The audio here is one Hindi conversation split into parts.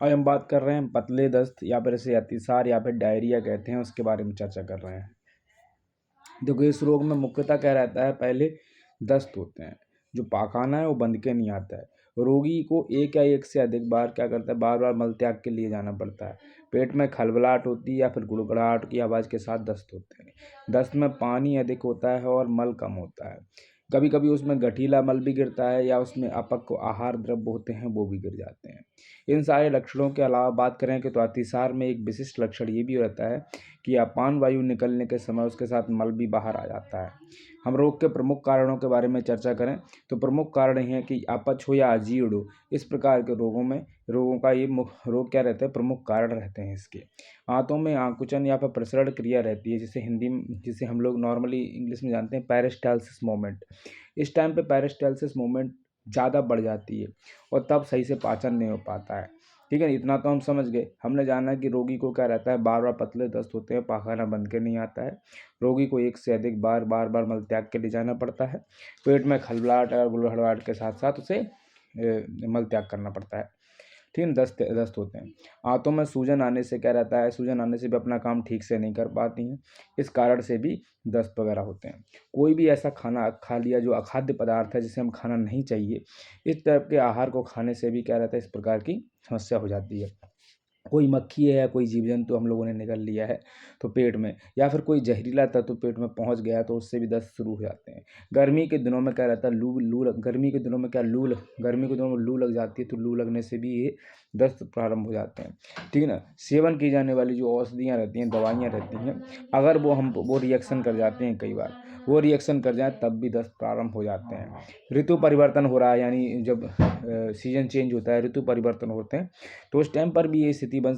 आज हम बात कर रहे हैं पतले दस्त या फिर इसे अतिसार या फिर डायरिया कहते हैं, उसके बारे में चर्चा कर रहे हैं। देखो, इस रोग में मुख्यतः क्या रहता है, पहले दस्त होते हैं। जो पाखाना है वो बंद के नहीं आता है। रोगी को एक या एक से अधिक बार क्या करता है, बार बार मल त्याग के लिए जाना पड़ता है। पेट में खलबलाहट होती है या फिर गुड़गुड़ाहट की आवाज़ के साथ दस्त होते हैं। दस्त में पानी अधिक होता है और मल कम होता है। कभी कभी उसमें गठीला मल भी गिरता है या उसमें अपक्व आहार द्रव्य होते हैं, वो भी गिर जाते हैं। इन सारे लक्षणों के अलावा बात करें कि तो अतिसार में एक विशिष्ट लक्षण ये भी रहता है कि अपान वायु निकलने के समय उसके साथ मल भी बाहर आ जाता है। हम रोग के प्रमुख कारणों के बारे में चर्चा करें तो प्रमुख कारण ये हैं कि अपच हो या अजीर्ण हो। इस प्रकार के रोगों का ये रोग क्या रहता है, प्रमुख कारण रहते हैं इसके। आंतों में आकुंचन या फिर प्रसरण क्रिया रहती है, जिसे हम लोग नॉर्मली इंग्लिश में जानते हैं पेरिस्टाल्सिस मोमेंट। इस टाइम पे पेरिस्टाल्सिस मोमेंट ज़्यादा बढ़ जाती है और तब सही से पाचन नहीं हो पाता है। ठीक है, इतना तो हम समझ गए। हमने जाना कि रोगी को क्या रहता है, बार बार पतले दस्त होते हैं, पाखाना बंद के नहीं आता है। रोगी को एक से अधिक बार मल त्याग के लिए जाना पड़ता है। पेट में खलबलाहट और गुड़गुड़ाहट के साथ साथ उसे मल त्याग करना पड़ता है। ठीक है, दस्त दस्त होते हैं। आंतों में सूजन आने से क्या रहता है, सूजन आने से भी अपना काम ठीक से नहीं कर पाती हैं। इस कारण से भी दस्त वगैरह होते हैं। कोई भी ऐसा खाना खा लिया जो अखाद्य पदार्थ है, जिसे हम खाना नहीं चाहिए, इस तरह के आहार को खाने से भी क्या रहता है, इस प्रकार की समस्या हो जाती है। कोई मक्खी है या कोई जीव जंतु हम लोगों ने निगल लिया है तो पेट में, या फिर कोई जहरीला तत्व पेट में पहुंच गया तो उससे भी दस्त शुरू हो जाते हैं। गर्मी के दिनों में क्या रहता है, गर्मी के दिनों में गर्मी के दिनों में लू लग जाती है, तो लू लगने से भी ये दस्त प्रारंभ हो जाते हैं। ठीक है ना। सेवन की जाने वाली जो औषधियाँ रहती हैं, दवाइयाँ रहती हैं, अगर वो रिएक्शन कर जाते हैं, कई बार वो रिएक्शन कर जाए तब भी दस्त प्रारंभ हो जाते हैं। ऋतु परिवर्तन हो रहा है, यानी जब सीजन चेंज होता है, ऋतु परिवर्तन होते हैं, तो उस टाइम पर भी ये स्थिति बन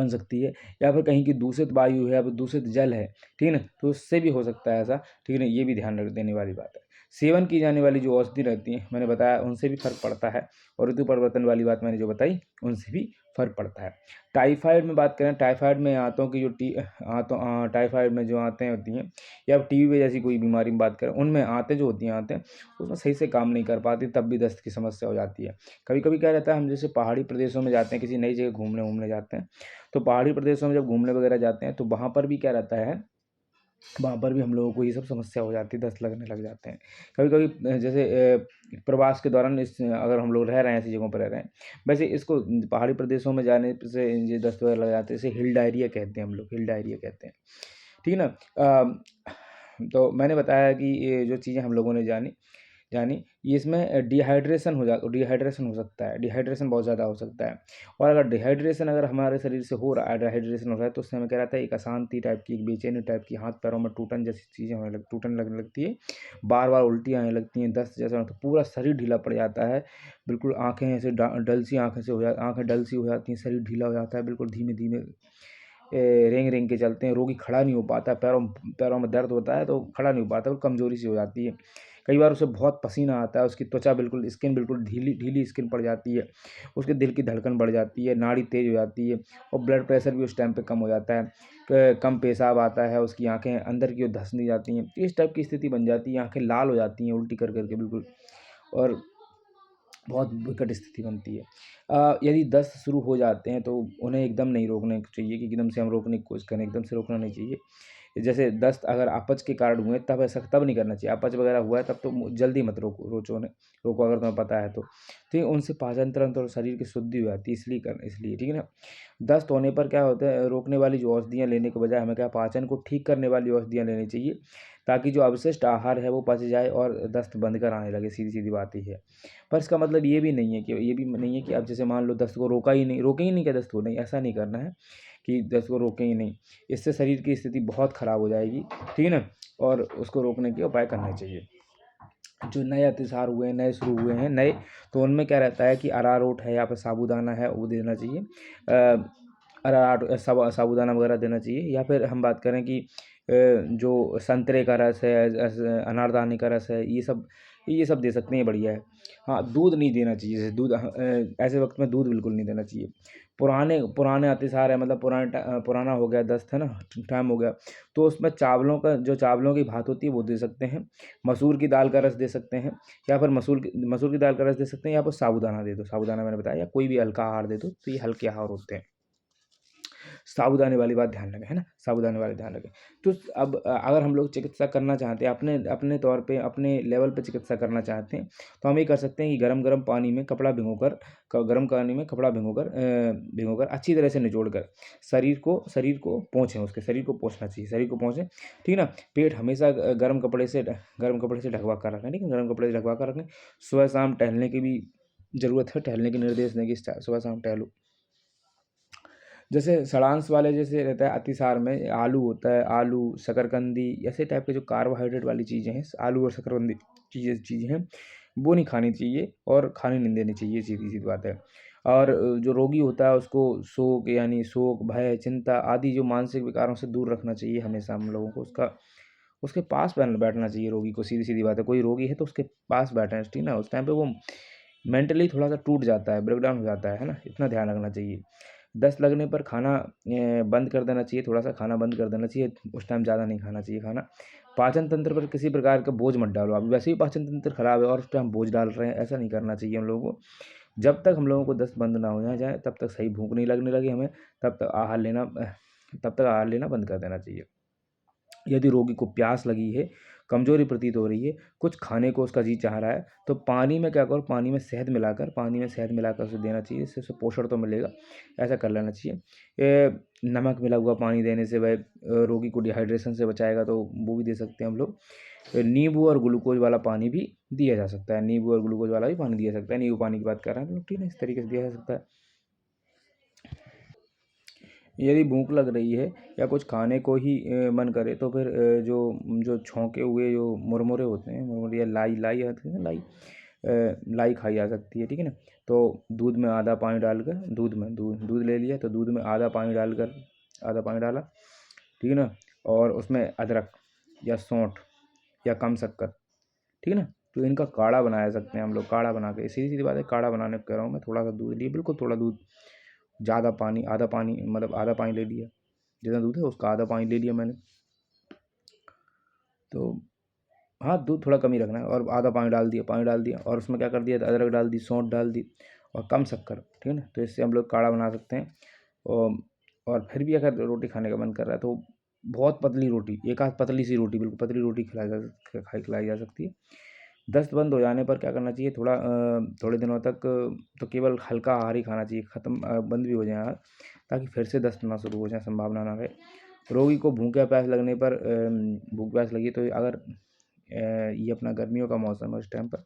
सकती है। या फिर कहीं की दूषित वायु है या फिर दूषित जल है, ठीक है ना, तो उससे भी हो सकता है ऐसा। ठीक है ना, ये भी ध्यान रख देने वाली बात है। सेवन की जाने वाली जो औषधि रहती हैं, मैंने बताया, उनसे भी फर्क पड़ता है। और ऋतु परिवर्तन वाली बात मैंने जो बताई, उनसे भी फर्क पड़ता है। टाइफाइड में बात करें, टाइफाइड में आंतों की जो टाइफाइड में जो आंतें होती हैं, या टीबी जैसी कोई बीमारी में बात करें, उनमें आंतें जो होती हैं, आंतें उसमें सही से काम नहीं कर पाती, तब भी दस्त की समस्या हो जाती है। कभी कभी क्या रहता है, हम जैसे पहाड़ी प्रदेशों में जाते हैं, किसी नई जगह घूमने जाते हैं, तो पहाड़ी प्रदेशों में जब घूमने वगैरह जाते हैं तो वहाँ पर भी क्या रहता है, वहाँ पर भी हम लोगों को ये सब समस्या हो जाती है, दस्त लगने लग जाते हैं। कभी कभी जैसे प्रवास के दौरान अगर हम लोग रह रहे हैं, ऐसी जगहों पर रह रहे हैं, वैसे इसको पहाड़ी प्रदेशों में जाने से ये दस्त वगैरह लग जाते हैं, इसे हिल डायरिया कहते हैं, हम लोग हिल डायरिया कहते हैं। ठीक है ना। तो मैंने बताया कि ये जो चीज़ें हम लोगों ने जानी जानी ये इसमें डिहाइड्रेशन हो सकता है, डिहाइड्रेशन बहुत ज़्यादा हो सकता है। और अगर डिहाइड्रेशन अगर हमारे शरीर से हो रहा है, डिहाइड्रेशन हो रहा है, तो उससे हमें क्या रहता है, एक अशांति टाइप की, एक बेचैनी टाइप की, हाथ पैरों में टूटन जैसी चीज़ें टूटन लगने लगती है, बार बार उल्टी आने लगती हैं, दस्त जैसा होता है, पूरा शरीर ढीला पड़ जाता है। बिल्कुल आँखें ऐसे डल सी आँखें से हो जा आँखें डल सी हो जाती हैं, शरीर ढीला हो जाता है, बिल्कुल धीमे धीमे रेंग रेंग के चलते हैं। रोगी खड़ा नहीं हो पाता, पैरों पैरों में दर्द होता है तो खड़ा नहीं हो पाता, वो कमज़ोरी सी हो जाती है। कई बार उसे बहुत पसीना आता है, उसकी त्वचा स्किन बिल्कुल ढीली ढीली स्किन पड़ जाती है, उसके दिल की धड़कन बढ़ जाती है, नाड़ी तेज़ हो जाती है, और ब्लड प्रेशर भी उस टाइम पे कम हो जाता है। कम पेशाब आता है, उसकी आँखें अंदर की ओर धंसने जाती हैं, इस टाइप की स्थिति बन जाती है, आँखें लाल हो जाती हैं उल्टी कर के बिल्कुल, और बहुत विकट स्थिति बनती है। यदि दस्त शुरू हो जाते हैं तो उन्हें एकदम नहीं रोकने चाहिए, कि एकदम से हम रोकने की कोशिश करें, एकदम से रोकना नहीं चाहिए। जैसे दस्त अगर अपच के कारण हुए तब नहीं करना चाहिए। अपच वगैरह हुआ है तब तो जल्दी मत रोको अगर तुम्हें पता है तो। ठीक है, उनसे पाचन तंत्र और शरीर की शुद्धि हो जाती है, इसलिए ठीक है ना। दस्त होने पर क्या होता है, रोकने वाली जो औषधियाँ लेने के बजाय हमें क्या, पाचन को ठीक करने वाली औषधियाँ लेनी चाहिए, ताकि जो अवशिष्ट आहार है वो पच जाए और दस्त बंद कर आने लगे। सीधी सीधी बात ही है। पर इसका मतलब ये भी नहीं है कि अब जैसे मान लो दस्त को रोके ही नहीं क्या दस्त को, नहीं, ऐसा नहीं करना है कि दस्त को रोके ही नहीं। इससे शरीर की स्थिति बहुत ख़राब हो जाएगी, ठीक है ना। और उसको रोकने के उपाय करने चाहिए। जो नए अतिसार हुए हैं, नए शुरू हुए हैं नए, तो उनमें क्या रहता है कि अरारोट है या फिर साबूदाना है, वो देना चाहिए। अरारोट साबूदाना वगैरह देना चाहिए। या फिर हम बात करें कि जो संतरे का रस है, अनारदाने का रस है, ये सब दे सकते हैं, बढ़िया है। हाँ, दूध नहीं देना चाहिए, जैसे दूध ऐसे वक़्त में दूध बिल्कुल नहीं देना चाहिए। पुराने पुराने अतिसार है, मतलब पुराना हो गया दस्त है ना, टाइम हो गया, तो उसमें चावलों का, जो चावलों की भात होती है वो दे सकते हैं, मसूर की दाल का रस दे सकते हैं, या फिर मसूर की दाल का रस दे सकते हैं, या फिर साबूदाना दे दो, साबूदाना मैंने बताया, या कोई भी हल्का आहार दे दो, तो ये हल्के आहार होते हैं। साबूदाने वाली बात ध्यान रखें, है ना, साबूदाने वाली ध्यान रखें। तो अब अगर हम लोग चिकित्सा करना चाहते हैं, अपने अपने तौर पे, अपने लेवल पे चिकित्सा करना चाहते हैं, तो हम ये कर सकते हैं कि गरम-गरम पानी में कपड़ा भिगोकर गरम पानी में कपड़ा भिगोकर अच्छी तरह से निचोड़ कर शरीर को पोंछें, उसके शरीर को पोंछना चाहिए, शरीर को पोंछें, ठीक है ना? पेट हमेशा गर्म कपड़े से ढकवा कर रखें, ठीक है? गर्म कपड़े से ढकवा कर रखें। सुबह-शाम टहलने की भी ज़रूरत है, टहलने के निर्देश दें कि सुबह-शाम टहलो। जैसे सड़ांश वाले, जैसे रहता है अतिसार में, आलू होता है, आलू, शकरकंदी, ऐसे टाइप के जो कार्बोहाइड्रेट वाली चीज़ें हैं, आलू और शकरकंदी चीज़ें हैं, वो नहीं खानी चाहिए और खाने नहीं देनी चाहिए, सीधी-सी बात है। और जो रोगी होता है उसको शोक, भय, चिंता आदि जो मानसिक विकारों से दूर रखना चाहिए हमेशा हम लोगों को। उसके पास बैठना चाहिए रोगी को, सीधी-सीधी बात है। कोई रोगी है तो उसके पास बैठें, ठीक है ना? उस टाइम पे वो मेंटली थोड़ा-सा टूट जाता है, ब्रेकडाउन हो जाता है ना? इतना ध्यान रखना चाहिए। दस्त लगने पर खाना बंद कर देना चाहिए, थोड़ा-सा खाना बंद कर देना चाहिए, उस टाइम ज़्यादा नहीं खाना चाहिए खाना। पाचन तंत्र पर किसी प्रकार का बोझ मत डालो, अभी वैसे ही पाचन तंत्र खराब है और उस पे हम बोझ डाल रहे हैं, ऐसा नहीं करना चाहिए हम लोगों को। जब तक हम लोगों को दस्त बंद ना हो जाए, तब तक सही भूख नहीं लगने लगी हमें, तब तक आहार लेना बंद कर देना चाहिए। यदि रोगी को प्यास लगी है, कमज़ोरी प्रतीत हो रही है, कुछ खाने को उसका जी चाह रहा है, तो पानी में क्या करो, पानी में शहद मिलाकर उसे देना चाहिए, इससे उसे पोषण तो मिलेगा, ऐसा कर लेना चाहिए। नमक मिला हुआ पानी देने से वह रोगी को डिहाइड्रेशन से बचाएगा, तो वो भी दे सकते हैं हम लोग। नींबू और ग्लूकोज़ वाला पानी भी दिया जा सकता है, नींबू और ग्लूकोज़ वाला भी पानी दिया जा सकता है, नींबू पानी की बात कर रहे हैं हम लोग, ठीक है, इस तरीके से दिया जा सकता है। यदि भूख लग रही है या कुछ खाने को ही मन करे, तो फिर जो जो छौंके हुए जो मुरमुरे होते हैं, मुरमुरे या लाई लाई आती है ना, लाई खाई जा सकती है, ठीक है ना? तो दूध में आधा पानी डालकर, दूध ले लिया, तो दूध में आधा पानी डाला, ठीक है ना? और उसमें अदरक या सौंठ या कम शक्कर, ठीक है ना? तो इनका काढ़ा बनाया सकते हैं हम लोग, काढ़ा बना के, सीधी सीधी बात है, काढ़ा बनाने को कह रहा हूँ मैं। थोड़ा सा दूध लिए, बिल्कुल थोड़ा दूध, ज़्यादा पानी, आधा पानी, मतलब आधा पानी ले लिया, जितना दूध है उसका आधा पानी ले लिया मैंने। तो हाँ, दूध थोड़ा कम ही रखना है, और आधा पानी डाल दिया, और उसमें क्या कर दिया, अदरक डाल दी, सौंठ डाल दी, और कम शक्कर, ठीक है ना? तो इससे हम लोग काढ़ा बना सकते हैं। और और फिर भी अगर रोटी खाने का मन कर रहा है, तो बहुत पतली रोटी, एक आध पतली सी रोटी, बिल्कुल पतली रोटी खिलाई जा सकती है। दस्त बंद हो जाने पर क्या करना चाहिए, थोड़े दिनों तक तो केवल हल्का आहार ही खाना चाहिए, बंद भी हो जाए आहार, ताकि फिर से दस्त ना शुरू हो जाए, संभावना ना रहे। रोगी को भूख या प्यास लगने पर भूख प्यास लगी, तो अगर ये अपना गर्मियों का मौसम है, उस टाइम पर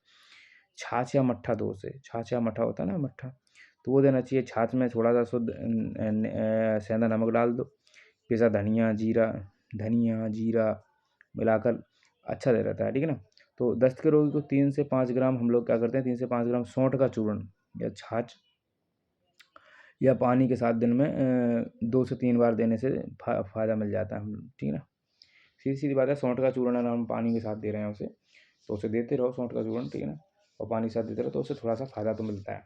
छाछ या मट्ठा दो उसे, छाछ या मट्ठा होता है ना, मट्ठा, तो वो देना चाहिए। छाछ में थोड़ा सा शुद्ध सेंधा नमक डाल दो, पिसा धनिया जीरा मिलाकर अच्छा दे रहता है, ठीक है ना? तो दस्त के रोगी को 3 से 5 ग्राम हम लोग क्या करते हैं, 3 से 5 ग्राम सौंठ का चूर्ण या छाछ या पानी के साथ दिन में 2 से 3 बार देने से फ़ायदा मिल जाता है, हम, ठीक है ना? सीधी-सीधी बात है, सौंठ का चूर्ण अगर हम पानी के साथ दे रहे हैं उसे, तो उसे देते रहो सौंठ का चूर्ण, ठीक है ना? और पानी के साथ देते रहो, तो उससे थोड़ा-सा फ़ायदा तो मिलता है।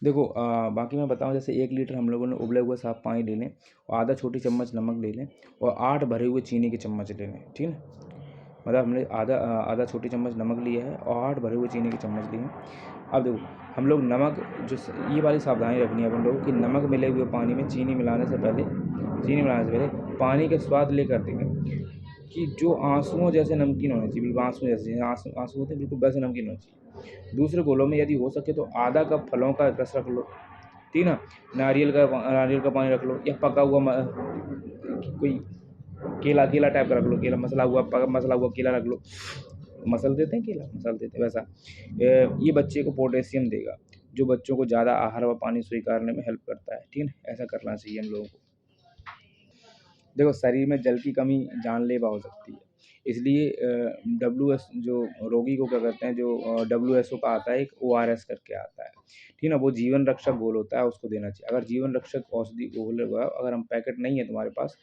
देखो बाकी मैं बताऊँ, जैसे 1 लीटर हम लोगों ने उबले हुए साफ पानी ले लें, और आधा छोटी चम्मच नमक ले लें, और 8 भरे हुए चीनी के चम्मच ले लें, ठीक है ना? मतलब हमने आधा छोटी चम्मच नमक लिया है और 8 भरे हुए चीनी के चम्मच लिए हैं। अब देखो, हम लोग नमक ये वाली सावधानी रखनी है अपन लोगों की, नमक मिले हुए पानी में चीनी मिलाने से पहले पानी का स्वाद लेकर देखें कि जो आंसुओं जैसे नमकीन होने चाहिए, बिल्कुल आंसू जैसे, आंसू आंसू होते हैं बिल्कुल वैसे नमकीन होने चाहिए। दूसरे घोलों में यदि हो सके तो आधा कप फलों का रस रख लो, ठीक है ना? नारियल का पानी रख लो, या पका हुआ कोई केला टाइप का रख लो, मसला हुआ केला रख लो, मसल देते हैं, केला मसल देते हैं वैसा। ये बच्चे को पोटेशियम देगा, जो बच्चों को ज़्यादा आहार व पानी स्वीकारने में हेल्प करता है, ठीक है ना? ऐसा करना चाहिए हम लोगों को। देखो, शरीर में जल की कमी जानलेवा हो सकती है, इसलिए WS जो रोगी को क्या करते हैं, जो WHO का आता है एक ORS करके आता है, ठीक है ना, वो जीवन रक्षक घोल होता है, उसको देना चाहिए। अगर जीवन रक्षक औषधि घोल अगर हम पैकेट नहीं है तुम्हारे पास,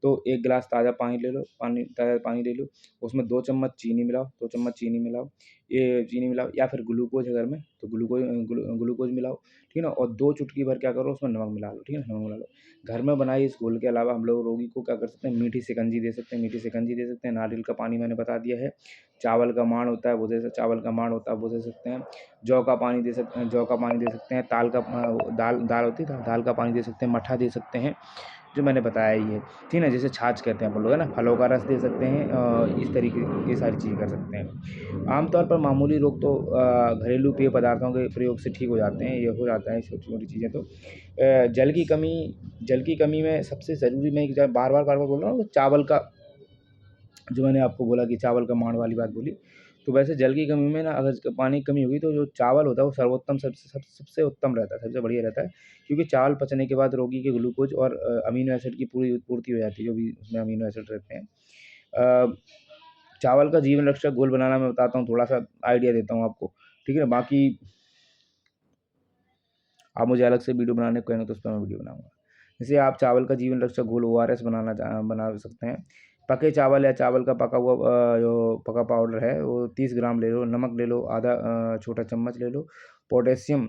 तो 1 गिलास ताज़ा पानी ले लो, ताज़ा पानी ले लो, उसमें 2 चम्मच चीनी मिलाओ, 2 चम्मच चीनी मिलाओ, ये चीनी मिलाओ, या फिर ग्लूकोज़ है घर में तो ग्लूकोज़ मिलाओ, ठीक है ना, और 2 चुटकी भर क्या करो उसमें नमक मिला लो, ठीक है, नमक मिला लो। घर में बनाई इस घोल के अलावा हम लोग रोगी को क्या कर सकते हैं, मीठी शिकंजी दे सकते हैं, मीठी शिकंजी दे सकते हैं, नारियल का पानी मैंने बता दिया है, चावल का मांड होता है वो चावल का मांड होता है वो दे सकते हैं, जौ का पानी दे सकते हैं, जौ का पानी दे सकते हैं, ताल का दाल होती है, दाल का पानी दे सकते हैं, मट्ठा दे सकते हैं, जो मैंने बताया ही है, ठीक है ना, जैसे छाछ कहते हैं अपन लोग, है ना, फलों का रस दे सकते हैं, इस तरीके ये सारी चीज़ें कर सकते हैं। आमतौर पर मामूली रोग तो घरेलू पेय पदार्थों के प्रयोग से ठीक हो जाते हैं, ये हो जाता है छोटी-छोटी चीज़ें तो। जल की कमी में सबसे ज़रूरी, मैं बार-बार बोल रहा हूँ, चावल का, जो मैंने आपको बोला कि चावल का मांड वाली बात बोली, तो वैसे जल की कमी में ना अगर पानी की कमी होगी तो जो चावल होता है वो सर्वोत्तम सबसे उत्तम रहता है, सबसे बढ़िया रहता है, क्योंकि चावल पचने के बाद रोगी के ग्लूकोज और अमीनो एसिड की पूरी पूर्ति हो जाती है, जो भी उसमें अमीनो एसिड रहते हैं। अ, चावल का जीवन रक्षक घोल बनाना मैं बताता हूँ, थोड़ा-सा आइडिया देता हूँ आपको, ठीक है ना? बाकी आप मुझे अलग से वीडियो बनाने को कहेंगे तो उस पर मैं वीडियो बनाऊँगा। जैसे आप चावल का जीवन रक्षक घोल ORS बना सकते हैं। पके चावल या चावल का पका हुआ जो पका पाउडर है वो 30 ग्राम ले लो, नमक ले लो, आधा छोटा चम्मच ले लो, पोटेशियम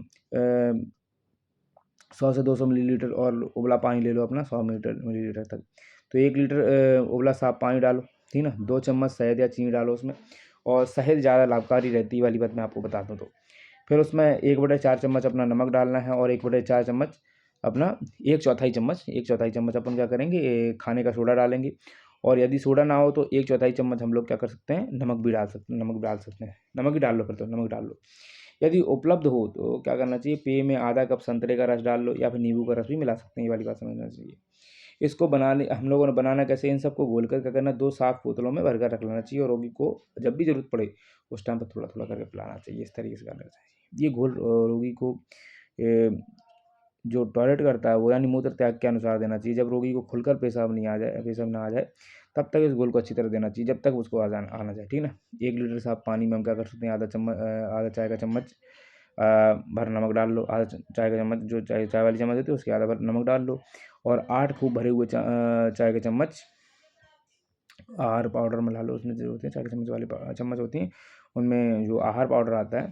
100 से 200 मिलीलीटर, और उबला पानी ले लो अपना 100 मिलीलीटर तक। तो 1 लीटर उबला साफ पानी डालो, ठीक है ना? 2 चम्मच शहद या चीनी डालो उसमें, और शहद ज़्यादा लाभकारी रहती है वाली बात मैं आपको बता दूँ तो। फिर उसमें 1/4 चम्मच अपना नमक डालना है, और 1/4 चम्मच अपना 1/4 चम्मच अपन क्या करेंगे, खाने का सोडा डालेंगे, और यदि सोडा ना हो तो 1/4 चम्मच हम लोग क्या कर सकते हैं, नमक भी डाल सकते हैं, नमक ही डाल लो, फिर तो नमक डाल लो। यदि उपलब्ध हो तो क्या करना चाहिए, पेय में आधा कप संतरे का रस डाल लो, या फिर नींबू का रस भी मिला सकते हैं, ये वाली बात समझना चाहिए। इसको बनाने हम लोगों ने बनाना कैसे, इन सबको घोल कर क्या करना, 2 साफ़ बोतलों में भरकर रख लेना चाहिए, और रोगी को जब भी ज़रूरत पड़े उस टाइम पर थोड़ा-थोड़ा करके पिलाना चाहिए, इस तरीके से करना चाहिए। ये घोल रोगी को जो टॉयलेट करता है वो, यानी मूत्र त्याग के अनुसार देना चाहिए। जब रोगी को खुलकर पेशाब ना आ जाए, तब तक इस घोल को अच्छी तरह देना चाहिए, जब तक उसको आना जाए, ठीक है ना? 1 लीटर साफ पानी में हम क्या कर सकते हैं, आधा चाय का चम्मच भर नमक डाल लो, आधा चाय का चम्मच, जो चाय वाली चम्मच होती है उसके आधा भर नमक डाल लो, और 8 खूब भरे हुए चाय के चम्मच आहार पाउडर मिला लो, उसमें जो होते हैं चाय के चम्मच वाली चम्मच होती हैं, उनमें जो आहार पाउडर आता है,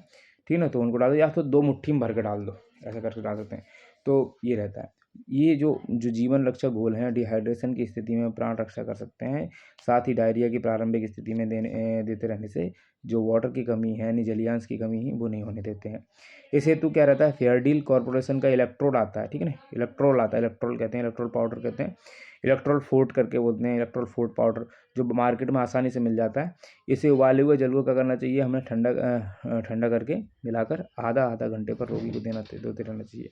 ठीक है ना, तो उनको डाल दो, या तो 2 मुट्ठी में भर के डाल दो, ऐसा करके डाल सकते हैं। तो ये रहता है। ये जो जीवन रक्षक घोल हैं, डिहाइड्रेशन की स्थिति में प्राण रक्षा कर सकते हैं, साथ ही डायरिया की प्रारंभिक स्थिति में देते रहने से जो वाटर की कमी है, यानी जलीयांश की कमी है, वो नहीं होने देते हैं। इस हेतु क्या रहता है, फेयरडील कॉर्पोरेशन का इलेक्ट्रोड आता है, ठीक है ना, इलेक्ट्रोल आता है, इलेक्ट्रोल कहते हैं, इलेक्ट्रोल पाउडर कहते हैं, इलेक्ट्रोल फोर्ट करके बोलते हैं, इलेक्ट्रोल फोर्ट पाउडर, जो मार्केट में आसानी से मिल जाता है। इसे उबाले हुए जल को क्या करना चाहिए, हमें ठंडा करके मिलाकर आधा घंटे पर रोगी को देते रहना चाहिए।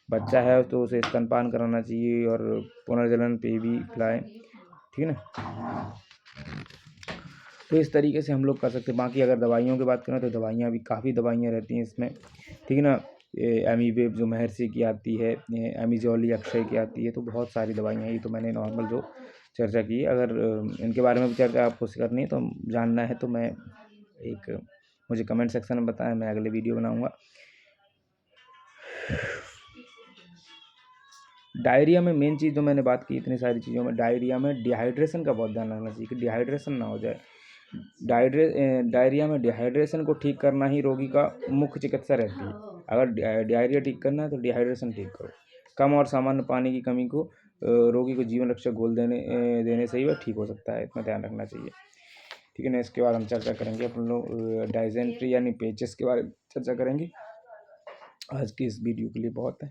बच्चा है तो उसे स्तनपान कराना चाहिए, और पुनर्जनन पेय भी पिलाएं, ठीक है ना। तो इस तरीके से हम लोग कर सकते हैं। बाकी अगर दवाइयों की बात करें तो दवाइयाँ भी काफ़ी दवाइयाँ रहती हैं इसमें, ठीक है ना। एमीवेब जो महर्षि की आती है, एमिजोली अक्षय की आती है, तो बहुत सारी दवाइयाँ, ये तो मैंने नॉर्मल जो चर्चा की है। अगर इनके बारे में भी चर्चा आपको करनी है तो जानना है तो मैं मुझे कमेंट सेक्शन में बताएं, मैं अगले वीडियो बनाऊँगा। डायरिया में मेन चीज़ जो मैंने बात की, इतनी सारी चीज़ों में, डायरिया में डिहाइड्रेशन का बहुत ध्यान रखना चाहिए कि डिहाइड्रेशन ना हो जाए। डायरिया में डिहाइड्रेशन को ठीक करना ही रोगी का मुख्य चिकित्सा रहती है। अगर डायरिया ठीक करना है तो डिहाइड्रेशन ठीक करो। कम और सामान्य पानी की कमी को रोगी को जीवन रक्षक घोल देने से ही वह ठीक हो सकता है, इतना ध्यान रखना चाहिए, ठीक है ना। इसके बाद हम चर्चा करेंगे अपन लोग डाइजेंट्री यानी पेचिस के बारे में चर्चा करेंगे। आज की इस वीडियो के लिए बहुत है।